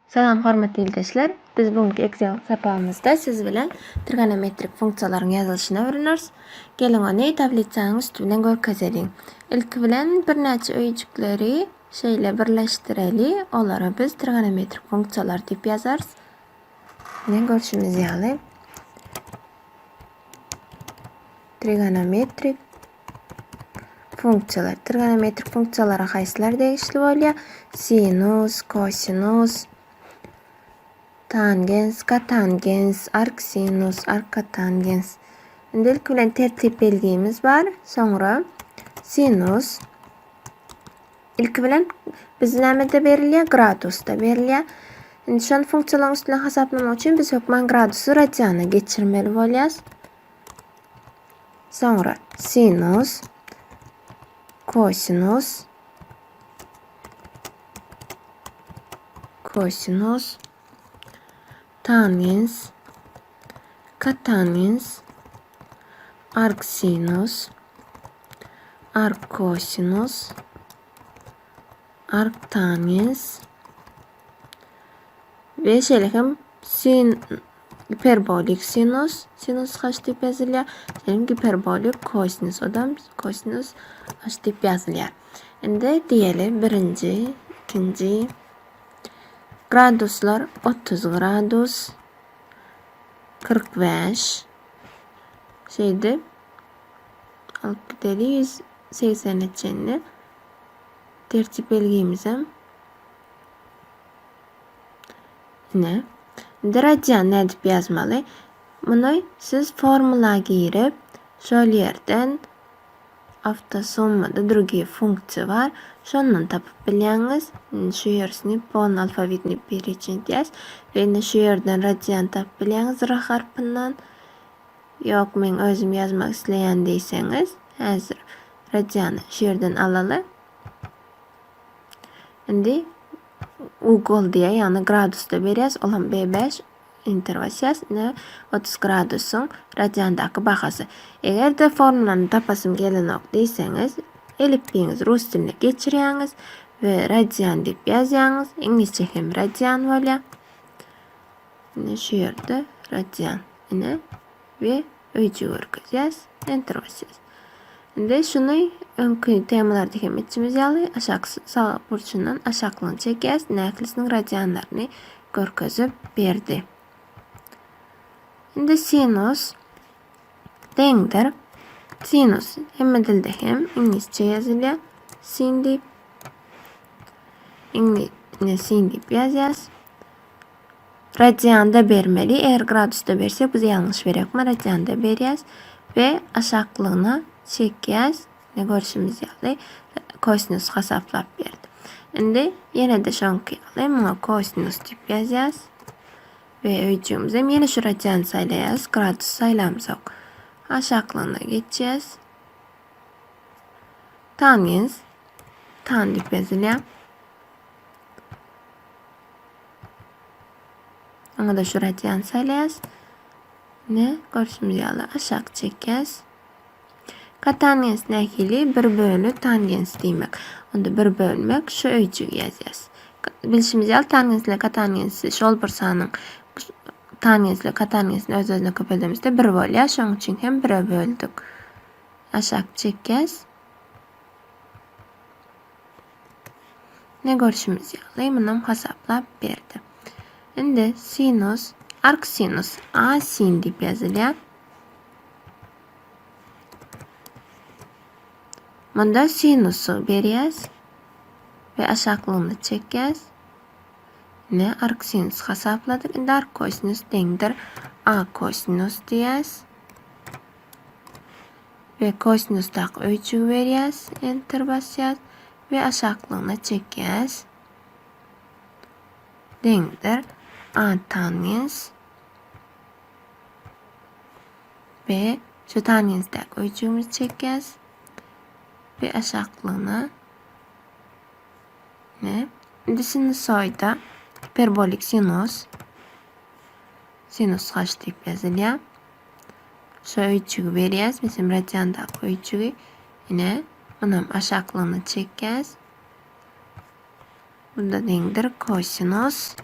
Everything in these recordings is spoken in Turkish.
Salam hormatly ildeşler. Biz bugünkü Excel sapamızda siz bilen trigonometrik funksiýalaryň ýazylyşyna öwreneriz. Gelin onu tabletçanyň üstünden görkezeliň. İlk bilen birnäçe öýjükleri şeýle birleşdireli. Olary biz trigonometrik funksiýalar diýip ýazarys. Mine görüşimiz ýaly. Trigonometrik funksiýalar. Trigonometrik funksiýalara haýsylar degişli bolýar? Sinus, kosinus, tangens, kotangens, arksinus, arckotangens. Indi ilk bilen tertip belgimiz var. Soňra sinus. İlk bilen biz näme de berilýär? Gradus da berilýär. Indi şol funksiýalaryň üstüne hasaplamak üçin biz hökmen gradusy radiana geçirmeli bolýas. Soňra sinus, kosinus, tangens, kotangens, arksinus, arkkosinus, arktangens ve şeýlehem hiperbolik sinus. Sinus haç diýip ýazylýar? Hiperbolik kosinus. Odam kosinus haç diýip ýazylýar. Indi diýeli birinji, ikinji graduslar 30 gradus, 45 şeydi. Alıp gideli 180 etçenli. Tertip belgimizem ne? Radian ne dip yazmaly? Muny siz formula girip şol ýerden автосуммада другие функции var. Şondan tapıp bilýäňiz. Şu ýersini pon alfabetini birinçi diýäs. Ve şu ýerden radian tapıp bilýäňiz r harpyndan. Ýok, men özüm ýazmak isleýän diýseňiz, häzir radiany şu ýerden alaly. Indi ugol diye yani gradus da berýäs. Olan B5 enter basýas. 30 gradusyň radiandaky bahasy. Eger de formulany tapasym gelenok diýseňiz, elipdiňiz rus diline geçirýäňiz ve radian diýip ýazýaňyz. İnglisçe hem radian bolýar. Ine şu ýerde radian ine ve öýjü görkezýäs. Enter basýas. Indi şuny öňkü temalarda hem etçimiz ýaly. Aşak sağ burçundan aşaklygyny çekýäs. Näklisiniň radianlaryny görkezip berdi. Indi sinus deňdir. Sinus hemme dilde hem İnglisçe ýazylýar. Sin diýip sin diýip ýazýas. Radianda bermeli. Eger gradusda bersek biz ýalňyş berekmi? Radianda berýäs ve aşaklygyna çekýäs. Ne görüşimiz ýaly. Kosinus hasaplap berdi. Indi ýene de şonky ýaly. Muňa kosinus diýip ýazýas. Ve öýjümize ýene şu radian saýlaýas. Gradus saýlamsak. Aşaklygyna geçýäs. Tangens. Tan diýip ýazylýar. Ona da şu radian saýlaýas. Ne görüşimiz ýaly. Aşak çekýäs. Kotangens nähili 1 bölü tangens diýmek. Onda 1 bölmek şu öýjüge ýazýas. Bilişimiz ýaly tangensle kotangensi şol bir sanyň tangensle kotangensin öz-özüne köpeldemizde 1 bolýar. Şoň üçin hem 1'e böldük. Aşak çekýäs. Ne görüşimiz ýaly munum hasaplap berdi. Indi sinus, arksinus a sin diýip ýazylýar. Munda sinusu berýäs ve aşaklygyny çekýäs. Ne arksinus hasapladyk. Indi arkkosinus deňdir a kosinus diýäs. Ve kosinusdaky öýjügi berýäs. Enter basýas ve aşaklygyny çekýäs. Deňdir a tangens ve şu tangensdaky öýjügimizi çekýäs. Ve aşaklygyny ne? Indi sinusoida hiperbolik sinus. Sinus haç diýip ýazylýar. Şu öýjügi berýäs. Meselem radiandaky öýjügi ine munam aşaklygyny çekýäs. Bunda deňdir kosinus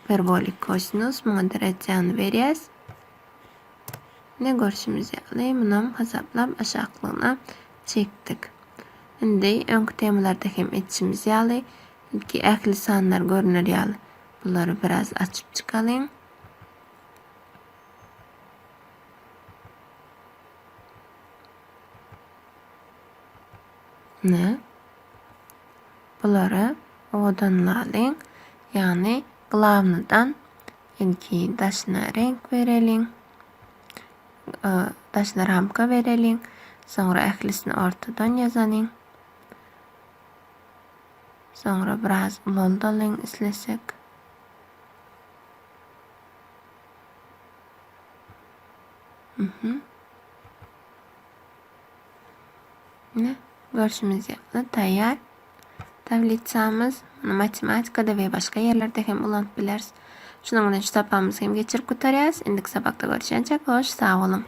hiperbolik kosinus muňa derejany berýäs. Ne görüşimiz ýaly munam hasaplap aşaklygyna çekdik. Indi öňki temalarda hem etişimiz ýaly ki ähli sanlar görünür ýaly. Bulary biraz açyp çykalyň. Ne? Bulary odan alyň. Ýani glavnydan ilki daşna renk bereliň. Daşna ramka bereliň. Soňra ählisini ortadan ýazanyň. Soňra biraz ululdalyň islesek. Ne? Görüşimiz ýaly taýýar. Tablitsamyz matematikada we başga ýerlerde hem ulanyp bilersiz. Şunuň bilen şu tapamyzy hem geçirip göterýäs. Indik sabakda görüşençe hoş, sag bolun.